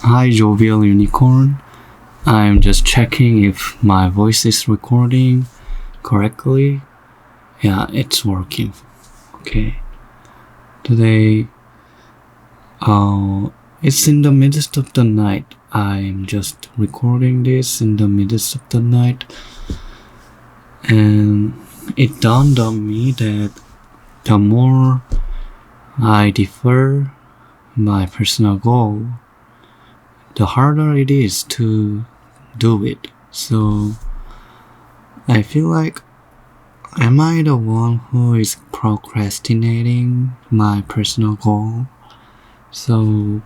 Hi, Jovial Unicorn. I'm just checking if my voice is recording correctly. Yeah, it's working. Okay. Today, it's in the midst of the night. I'm just recording this in the midst of the night. And it dawned on me that the more I defer my personal goal, the harder it is to do it. So I feel like, am I the one who is procrastinating my personal goal? So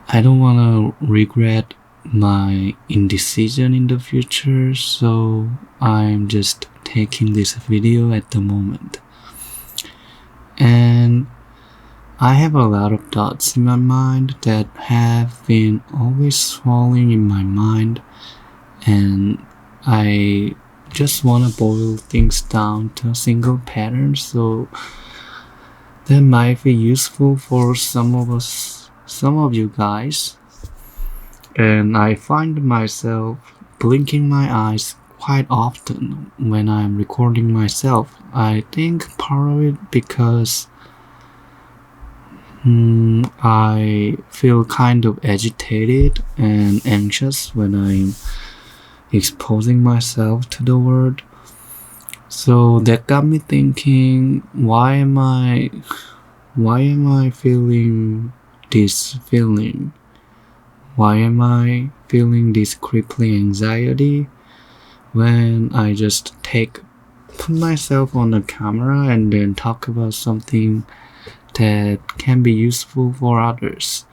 I don't want to regret my indecision in the future, so I'm just taking this video at the moment. And I have a lot of thoughts in my mind that have been always swirling in my mind, and I just want to boil things down to a single pattern, so that might be useful for some of you guys. And I find myself blinking my eyes quite often when I'm recording myself. I think part of it because I feel kind of agitated and anxious when I'm exposing myself to the world. So that got me thinking, why am I feeling this feeling? Why am I feeling this crippling anxiety when I just put myself on the camera and then talk about something that can be useful for others?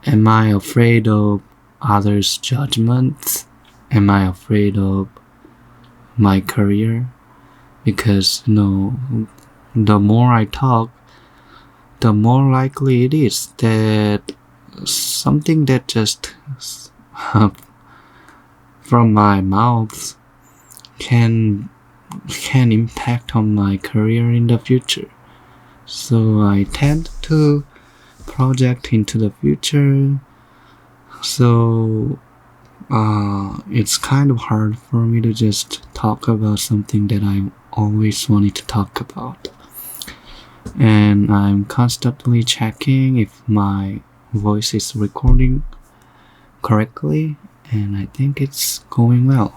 Am I afraid of others' judgments? Am I afraid of my career? Because the more I talk, the more likely it is that something that just from my mouth can impact on my career in the future. So I tend to project into the future. So it's kind of hard for me to just talk about something that I always wanted to talk about. And I'm constantly checking if my voice is recording correctly, and I think it's going well.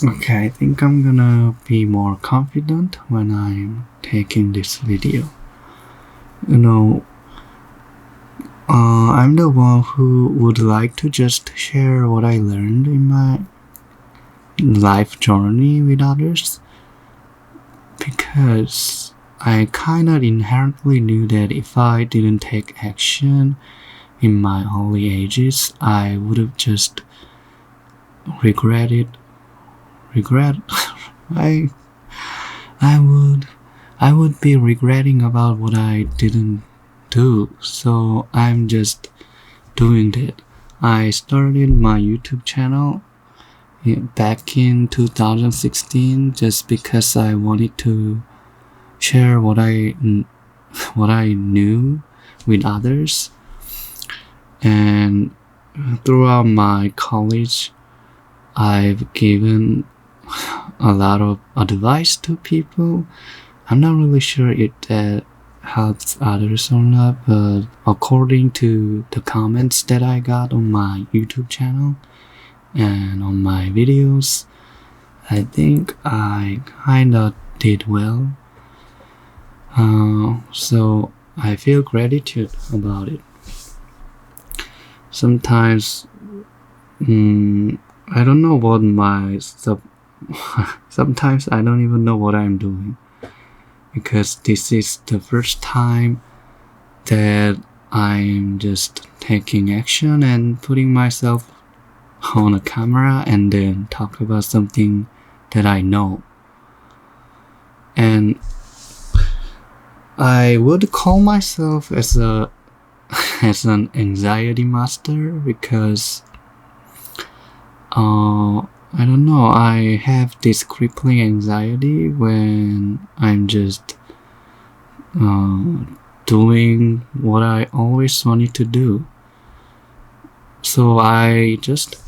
Okay, I think I'm gonna be more confident when I'm taking this video. I'm the one who would like to just share what I learned in my life journey with others, because I kind of inherently knew that if I didn't take action in my early ages, I would have just I would be regretting about what I didn't do. So I'm just doing that. I started my YouTube channel back in 2016 just because I wanted to share what I knew with others. And throughout my college, I've given a lot of advice to people. I'm not really sure if that helps others or not, but according to the comments that I got on my YouTube channel and on my videos, I think I kinda did well. So I feel gratitude about it. Sometimes I don't know what sometimes I don't even know what I'm doing, because this is the first time that I'm just taking action and putting myself on a camera and then talk about something that I know. And I would call myself as an anxiety master, because I don't know, I have this crippling anxiety when I'm just doing what I always wanted to do. So I just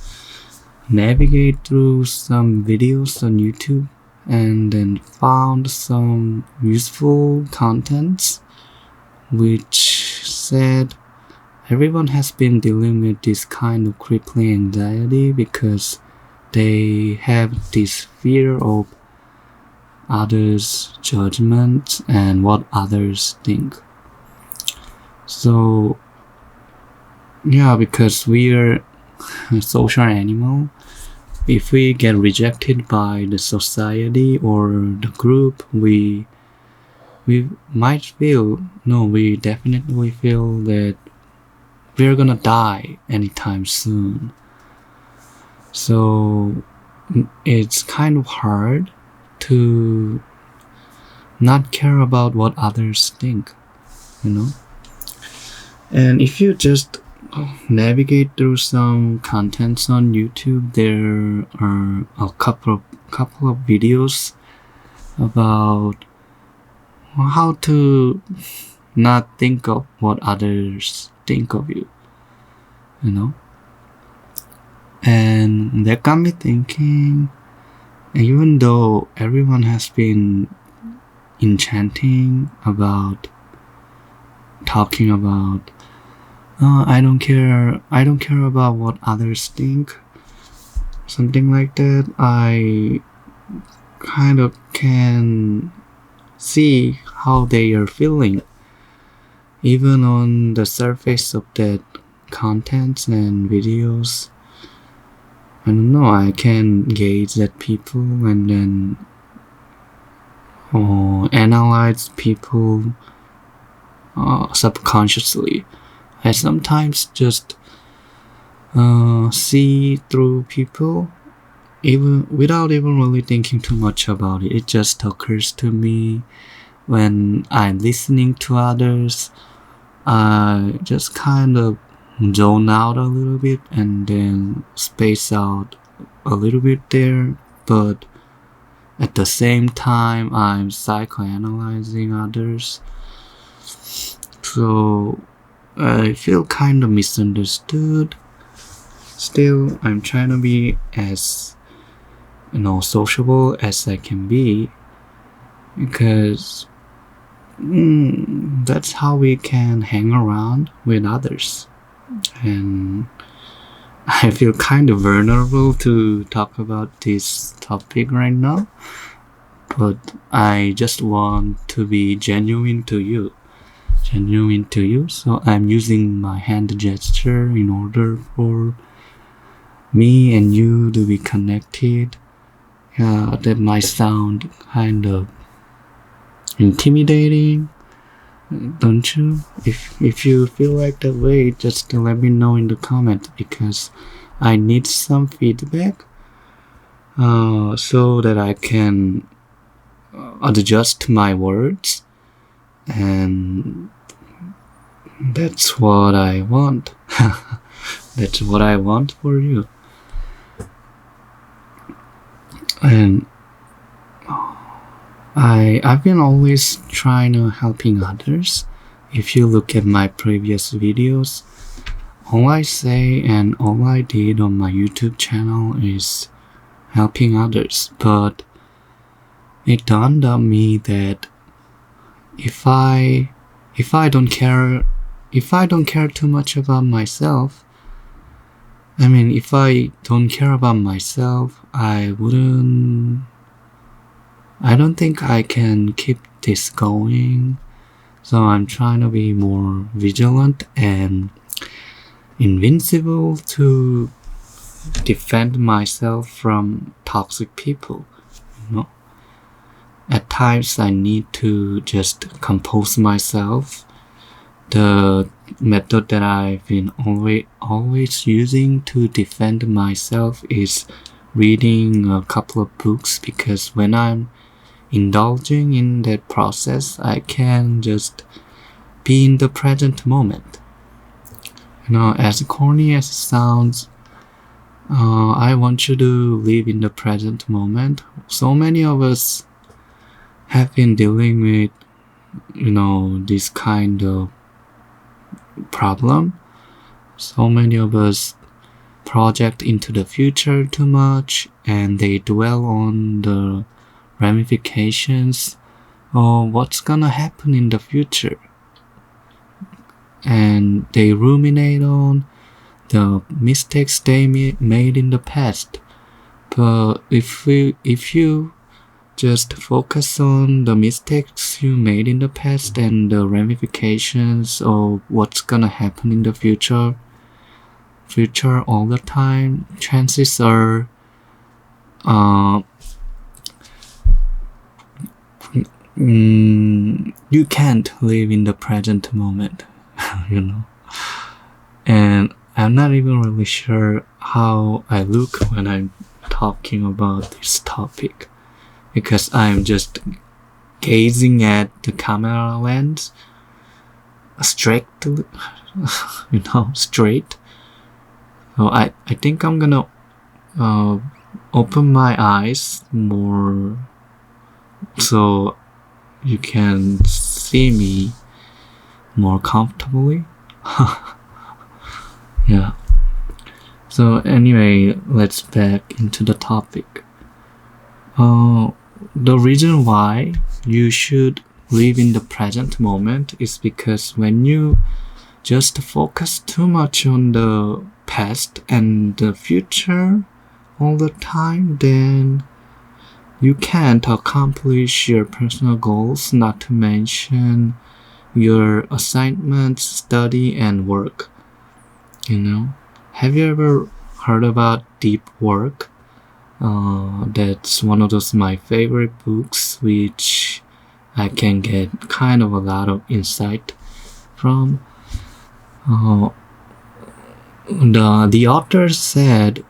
navigate through some videos on YouTube and then found some useful contents which said everyone has been dealing with this kind of crippling anxiety because they have this fear of others' judgment and what others think. So yeah, because we are a social animal, if we get rejected by the society or the group, we might feel, no, we definitely feel that we're gonna die anytime soon. So it's kind of hard to not care about what others think, you know? And if you just navigate through some contents on YouTube, there are a couple of videos about how to not think of what others think of you, you know? And that got me thinking, even though everyone has been enchanting about talking about I don't care about what others think, something like that, I kind of can see how they are feeling even on the surface of that contents and videos. I don't know, I can gauge at people and then analyze people subconsciously. I sometimes just see through people even without even really thinking too much about it. It just occurs to me when I'm listening to others. I just kind of zone out a little bit and then space out a little bit there, but at the same time I'm psychoanalyzing others. So I feel kind of misunderstood. Still, I'm trying to be as, sociable as I can be, because that's how we can hang around with others. And I feel kind of vulnerable to talk about this topic right now, but I just want to be genuine to you, so I'm using my hand gesture in order for me and you to be connected. That might sound kind of intimidating, don't you? If you feel like that way, just let me know in the comments, because I need some feedback so that I can adjust my words, and that's what I want. That's what I want for you. And I've been always trying to helping others. If you look at my previous videos, all I say and all I did on my YouTube channel is helping others. But it dawned on me that if I don't care too much about myself, if I don't care about myself, I don't think I can keep this going. So I'm trying to be more vigilant and invincible to defend myself from toxic people, At times I need to just compose myself. The method that I've been always using to defend myself is reading a couple of books, because when I'm indulging in that process, I can just be in the present moment. As corny as it sounds, I want you to live in the present moment. So many of us have been dealing with this kind of problem. So many of us project into the future too much, and they dwell on the ramifications of what's gonna happen in the future, and they ruminate on the mistakes they made in the past. But if you just focus on the mistakes you made in the past and the ramifications of what's gonna happen in the future all the time, chances are you can't live in the present moment. And I'm not even really sure how I look when I'm talking about this topic, because I'm just gazing at the camera lens straight. So I think I'm gonna open my eyes more so you can see me more comfortably. Yeah. So anyway, let's back into the topic. The reason why you should live in the present moment is because when you just focus too much on the past and the future all the time, then you can't accomplish your personal goals, not to mention your assignments, study, and work. Have you ever heard about deep work? That's one of those my favorite books, which I can get kind of a lot of insight from. The author said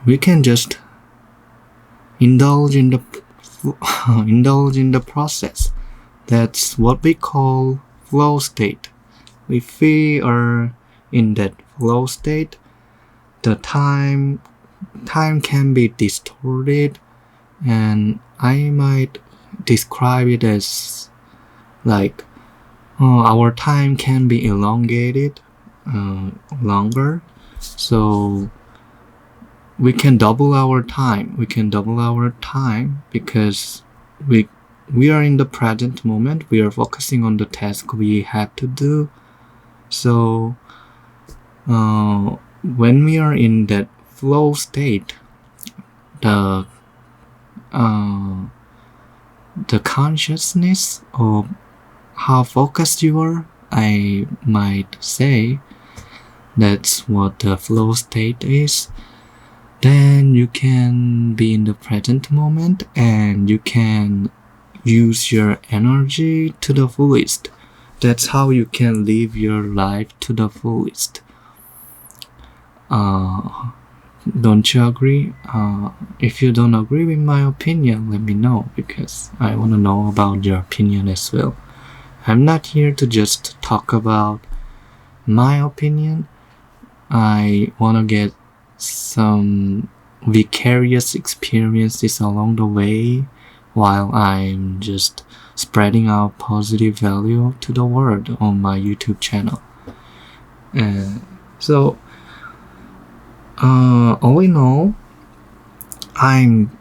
we can just indulge in the process. That's what we call flow state. If we are in that flow state, the time can be distorted, and I might describe it as like our time can be elongated longer, so we can double our time. Because we are in the present moment. We are focusing on the task we have to do. So when we are in that flow state, the consciousness of how focused you are, I might say, that's what the flow state is. Then you can be in the present moment and you can use your energy to the fullest. That's how you can live your life to the fullest. Don't you agree? If you don't agree with my opinion, let me know, because I want to know about your opinion as well. I'm not here to just talk about my opinion. I want to get some vicarious experiences along the way while I'm just spreading out positive value to the world on my YouTube channel. So all in all, I'm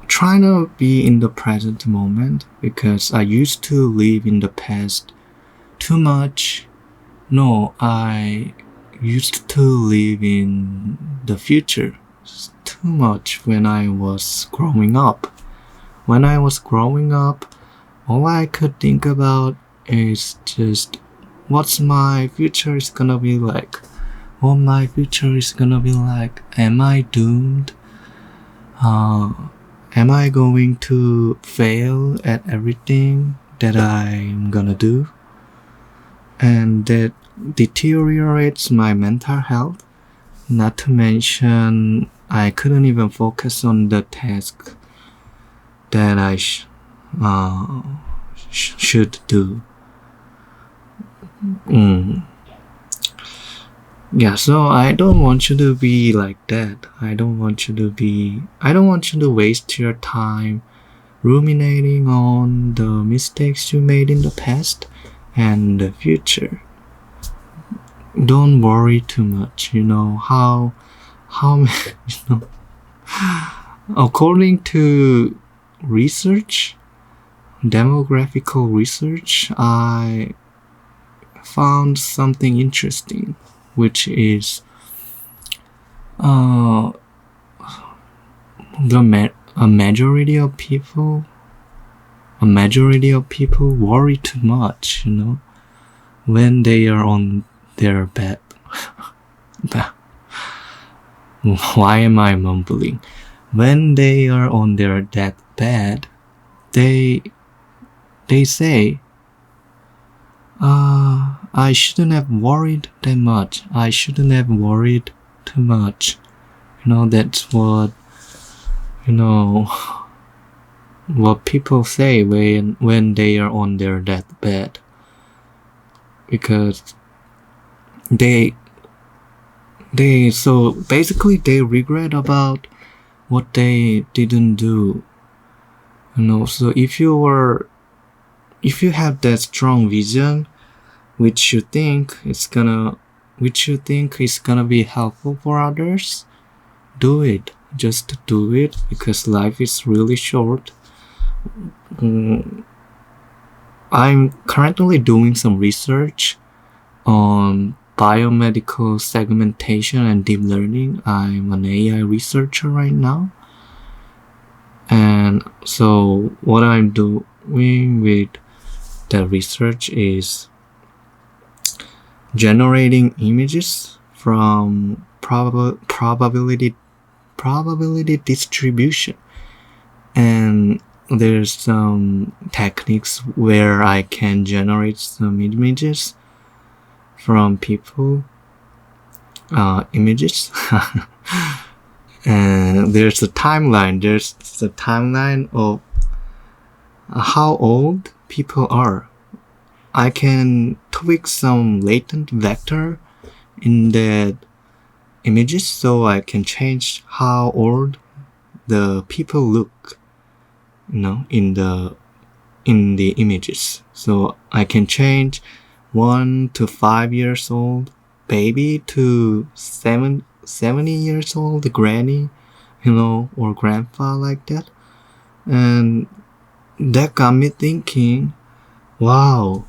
trying to be in the present moment because I used to live in the past too much. No, I used to live in the future too much when I was growing up. When I was growing up, all I could think about is just what's my future is gonna be like. What my future is gonna be like. Am I doomed? Am I going to fail at everything that I'm gonna do? And that deteriorates my mental health. Not to mention, I couldn't even focus on the task that I should do. Yeah, so I don't want you to be like that. I don't want you to waste your time ruminating on the mistakes you made in the past and the future. Don't worry too much. How according to research, demographical research, I found something interesting, which is a majority of people worry too much, when they are on their bed. Why am I mumbling? When they are on their deathbed, they say, I shouldn't have worried that much. I shouldn't have worried too much. That's what people say when they are on their deathbed, because they so basically they regret about what they didn't do. So if you have that strong vision, which you think is gonna be helpful for others, do it. Just do it, because life is really short. I'm currently doing some research on biomedical segmentation and deep learning. I'm an AI researcher right now. And so what I'm doing with the research is generating images from probability distribution. And there's some techniques where I can generate some images from people, images. And there's a timeline. There's the timeline of how old people are. I can tweak some latent vector in that images, so I can change how old the people look, in the images. So I can change 1 to 5 years old baby to 70 years old granny, or grandpa, like that. And that got me thinking, wow,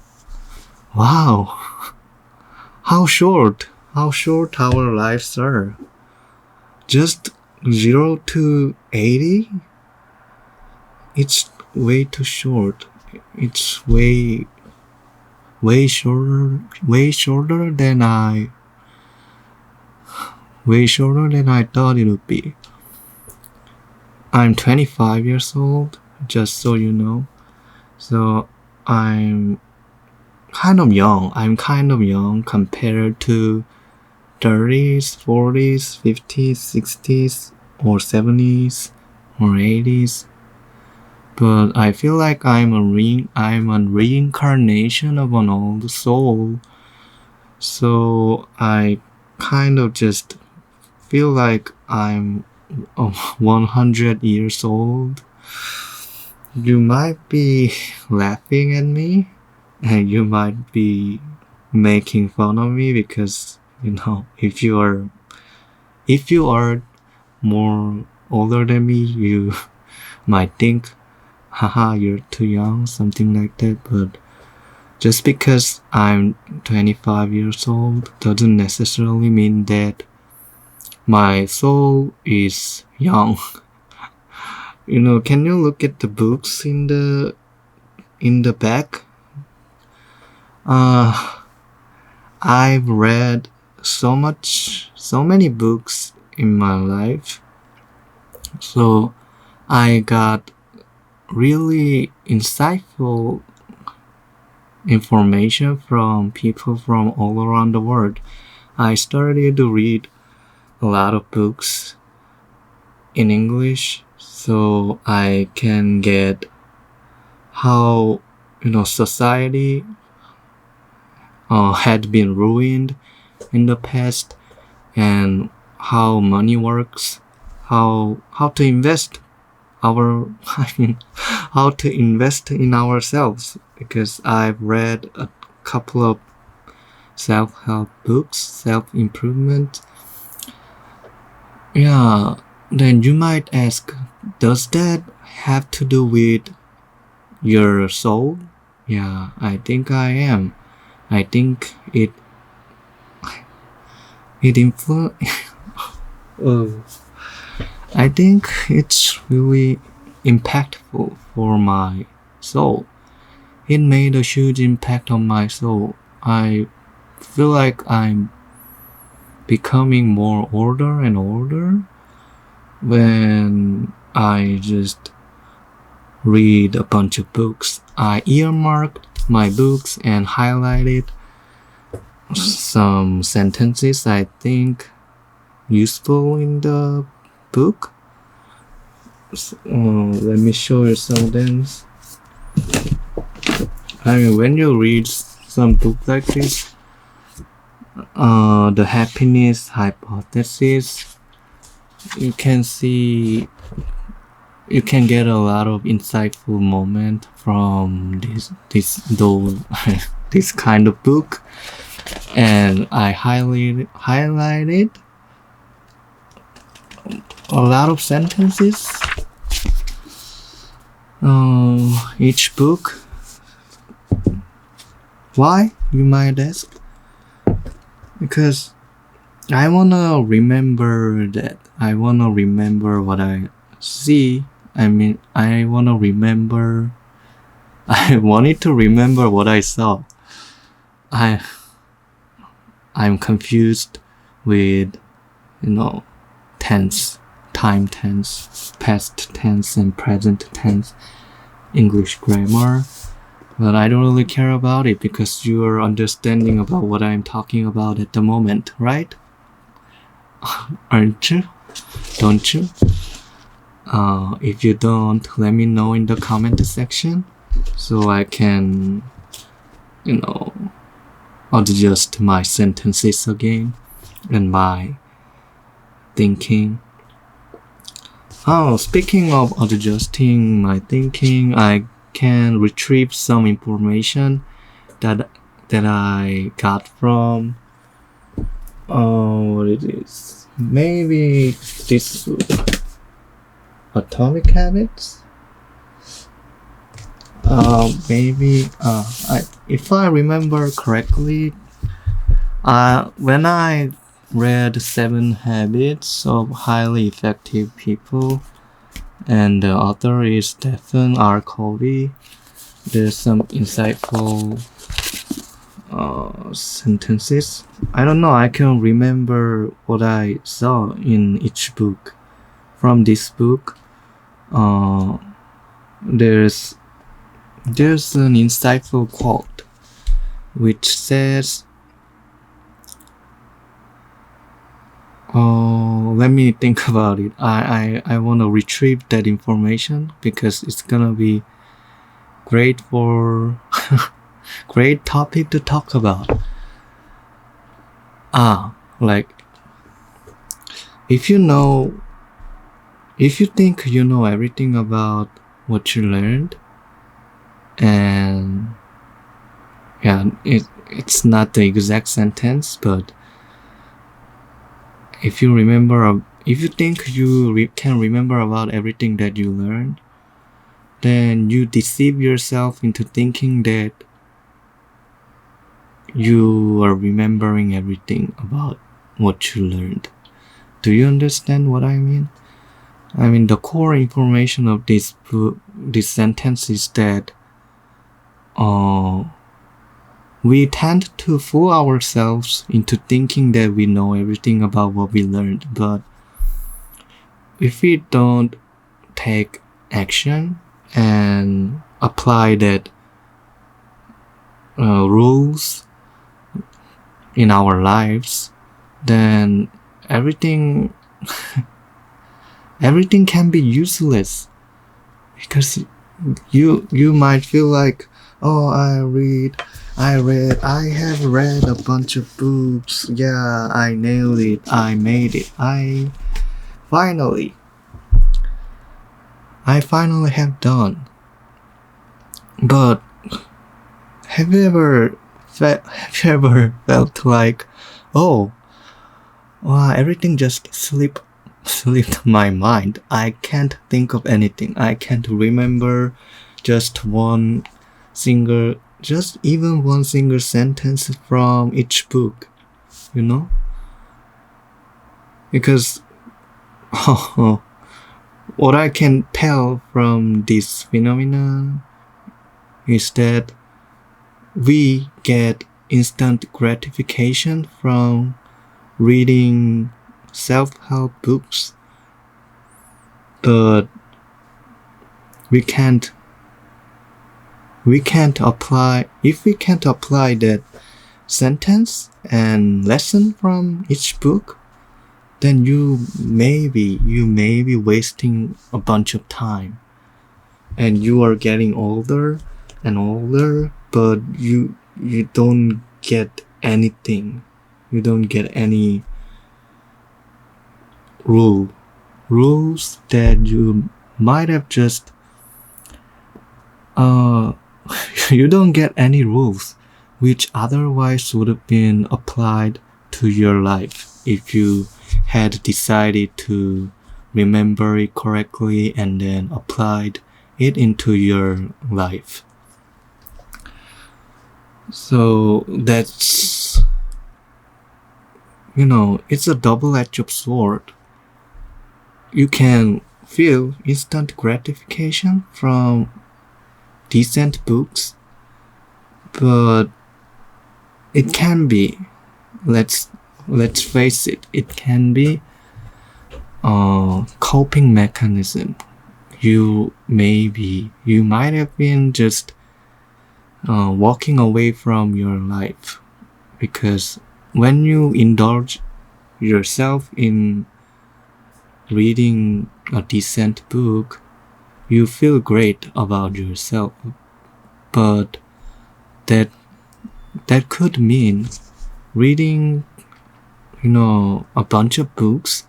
how short our lives are. Just 0 to 80? It's way too short. It's way shorter than I thought it would be. I'm 25 years old, just so you know. So I'm kind of young. Compared to 30s, 40s, 50s, 60s, or 70s, or 80s. But I feel like I'm a reincarnation of an old soul. So I kind of just feel like I'm 100 years old. You might be laughing at me, and you might be making fun of me, because if you are more older than me, you might think, haha, you're too young, something like that. But just because I'm 25 years old doesn't necessarily mean that my soul is young. Can you look at the books in the back? I've read so many books in my life, so I got really insightful information from people from all around the world. I started to read a lot of books in English, so I can get how society had been ruined in the past, and how money works, how to invest how to invest in ourselves, because I've read a couple of self-help books, self-improvement. Yeah, then you might ask, does that have to do with your soul? Yeah, I think I am. I think it oh. I think it's really impactful for my soul. It made a huge impact on my soul. I feel like I'm becoming more older and older when I just read a bunch of books. I earmarked my books and highlighted some sentences I think useful in the book. Let me show you some of them. I mean, when you read some book like this, the happiness hypothesis, you can get a lot of insightful moment from this kind of book, and I highlighted a lot of sentences. Each book. Why, you might ask? Because I wanna remember that. I wanna remember what I see. I wanted to remember what I saw. I'm confused with, tense, time tense, past tense, and present tense, English grammar. But I don't really care about it because you are understanding about what I'm talking about at the moment, right? Aren't you? Don't you? If you don't, let me know in the comment section so I can, adjust my sentences again and my thinking. Speaking of adjusting my thinking, I can retrieve some information that I got from what it is. Maybe this Atomic Habits. If I remember correctly, when I read 7 Habits of Highly Effective People, and the author is Stephen R. Covey, there's some insightful sentences. I don't know, I can remember what I saw in each book. From this book, there's an insightful quote which says, let me think about it. I want to retrieve that information because it's gonna be great for great topic to talk about. Like, if you think you know everything about what you learned, and it's not the exact sentence, but if you think you can remember about everything that you learned, then you deceive yourself into thinking that you are remembering everything about what you learned. Do you understand what I mean? I mean, the core information of this sentence is that we tend to fool ourselves into thinking that we know everything about what we learned, but if we don't take action and apply that rules in our lives, then everything can be useless, because you might feel like, I have read a bunch of books. Yeah, I nailed it. I made it. Finally. I finally have done. But have you ever felt like, oh, wow, everything just slipped my mind. I can't think of anything. I can't remember just even one single sentence from each book, you know? Because what I can tell from this phenomenon is that we get instant gratification from reading self-help books, but we can't apply that sentence and lesson from each book, then you may be wasting a bunch of time, and you are getting older and older, but you don't get anything. You don't get any rules that you might have just you don't get any rules which otherwise would have been applied to your life if you had decided to remember it correctly and then applied it into your life. So that's, it's a double-edged sword. You can feel instant gratification from decent books, but it can be, let's face it, it can be a coping mechanism. You might have been just walking away from your life, because when you indulge yourself in reading a decent book, you feel great about yourself, but that could mean reading a bunch of books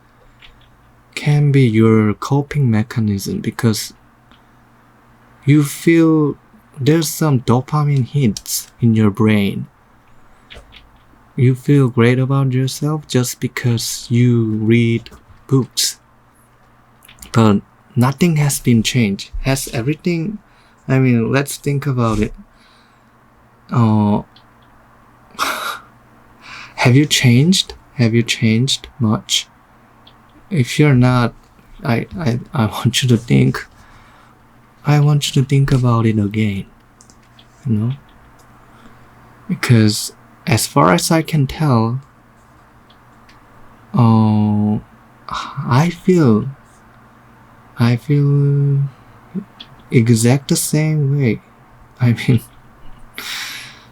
can be your coping mechanism, because you feel there's some dopamine hits in your brain. You feel great about yourself just because you read books, but nothing has been changed. Has everything? Let's think about it. Have you changed? Have you changed much? If you're not, I want you to think. I want you to think about it again. Because as far as I can tell, I feel exact the same way.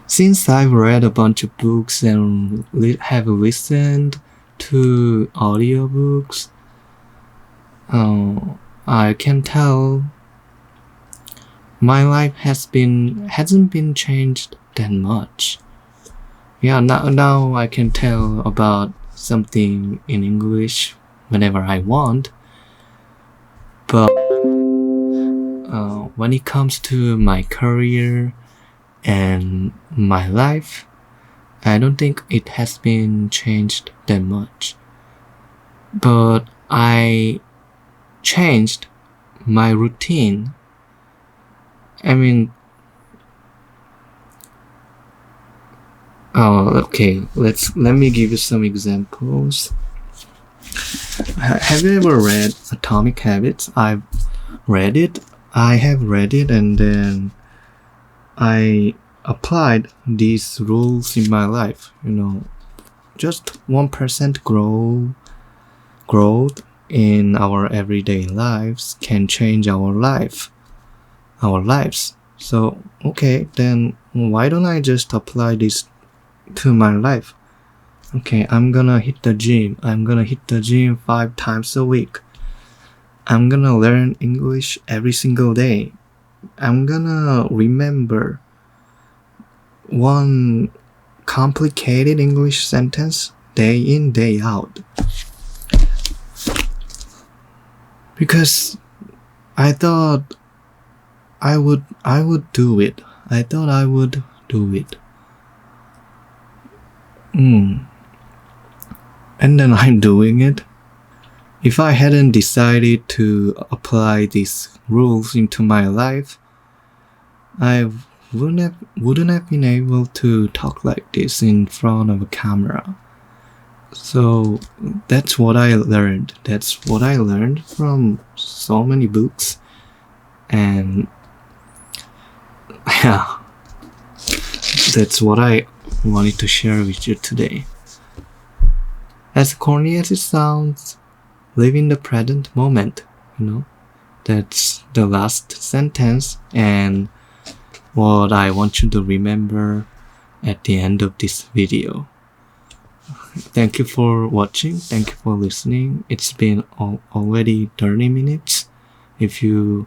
Since I've read a bunch of books and have listened to audiobooks, I can tell my life hasn't been changed that much. Yeah, now I can tell about something in English whenever I want, but when it comes to my career and my life, I don't think it has been changed that much. But I changed my routine. Okay, let me give you some examples. Have you ever read Atomic Habits? I have read it, and then I applied these rules in my life. Just 1% growth in our everyday lives can change our lives. So, okay, then why don't I just apply this to my life? Okay, I'm gonna hit the gym. 5 times a week. I'm gonna learn English every single day. I'm gonna remember one complicated English sentence day in, day out. Because I thought I would do it. I thought I would do it. And then I'm doing it. If I hadn't decided to apply these rules into my life, I wouldn't have been able to talk like this in front of a camera. So that's what I learned. That's what I learned from so many books. And yeah, that's what I wanted to share with you today. As corny as it sounds, live in the present moment, That's the last sentence and what I want you to remember at the end of this video. Thank you for watching. Thank you for listening. It's been already 30 minutes. If you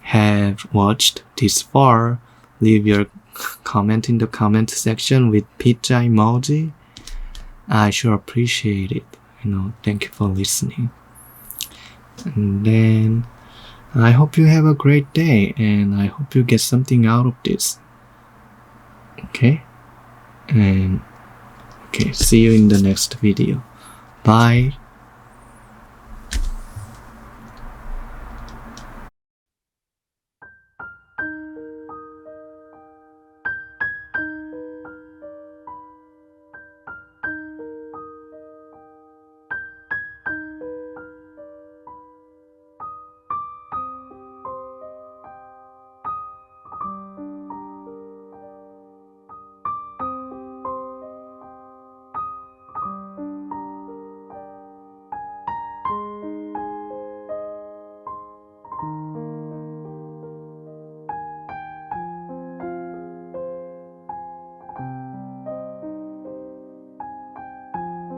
have watched this far, leave your comment in the comment section with pizza emoji. I sure appreciate it. Thank you for listening. And then I hope you have a great day and I hope you get something out of this. Okay? And okay, see you in the next video. Bye.